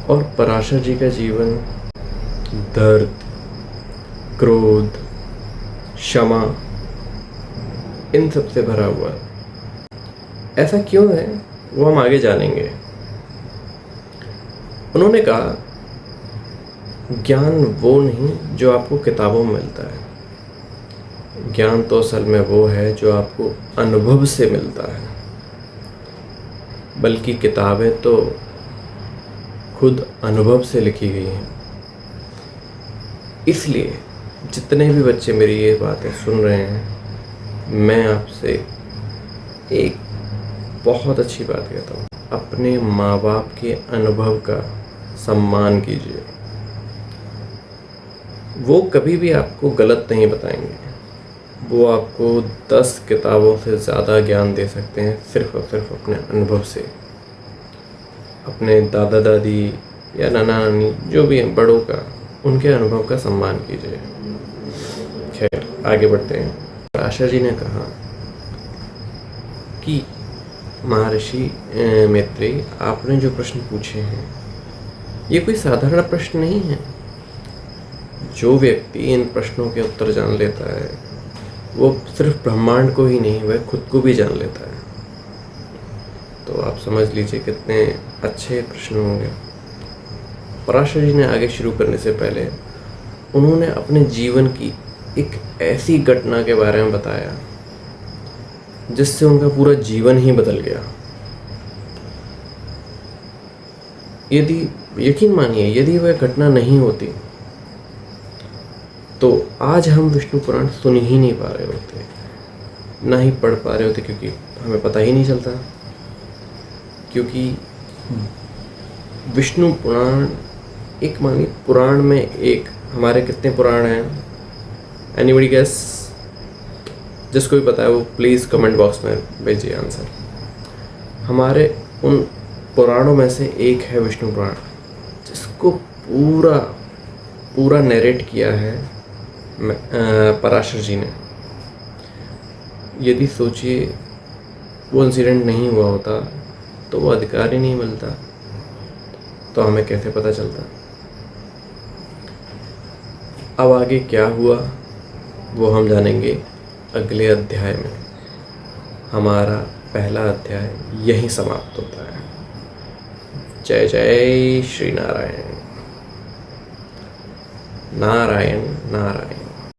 और पराशर जी का जीवन दर्द, क्रोध, क्षमा इन सब से भरा हुआ है। ऐसा क्यों है वो हम आगे जानेंगे। उन्होंने कहा, ज्ञान वो नहीं जो आपको किताबों में मिलता है, ज्ञान तो असल में वो है जो आपको अनुभव से मिलता है। बल्कि किताबें तो खुद अनुभव से लिखी गई हैं। इसलिए जितने भी बच्चे मेरी ये बातें सुन रहे हैं, मैं आपसे एक बहुत अच्छी बात कहता हूँ, अपने माँ बाप के अनुभव का सम्मान कीजिए। वो कभी भी आपको गलत नहीं बताएंगे। वो आपको 10 किताबों से ज़्यादा ज्ञान दे सकते हैं सिर्फ और सिर्फ अपने अनुभव से। अपने दादा दादी या नाना नानी जो भी हैं बड़ों का, उनके अनुभव का सम्मान कीजिए। खैर आगे बढ़ते हैं। आशा जी ने कहा कि महर्षि मैत्रेयी, आपने जो प्रश्न पूछे हैं ये कोई साधारण प्रश्न नहीं है। जो व्यक्ति इन प्रश्नों के उत्तर जान लेता है वो सिर्फ ब्रह्मांड को ही नहीं, वह खुद को भी जान लेता है। तो आप समझ लीजिए कितने अच्छे प्रश्न होंगे। पराशर जी ने आगे शुरू करने से पहले उन्होंने अपने जीवन की एक ऐसी घटना के बारे में बताया जिससे उनका पूरा जीवन ही बदल गया। यदि यकीन मानिए, यदि वह घटना नहीं होती तो आज हम विष्णु पुराण सुन ही नहीं पा रहे होते, ना ही पढ़ पा रहे होते, क्योंकि हमें पता ही नहीं चलता। क्योंकि विष्णु पुराण एक मानिए पुराण में एक, हमारे कितने पुराण हैं? Anybody guess? जिसको भी पता है वो प्लीज़ कमेंट बॉक्स में भेजिए आंसर। हमारे उन पुराणों में से एक है विष्णु पुराण, जिसको पूरा पूरा नरेट किया है पराशर जी ने। यदि सोचिए वो इंसिडेंट नहीं हुआ होता तो वो अधिकार ही नहीं मिलता, तो हमें कैसे पता चलता। अब आगे क्या हुआ वो हम जानेंगे अगले अध्याय में। हमारा पहला अध्याय यहीं समाप्त होता है। जय जय श्री नारायण। नारायण नारायण।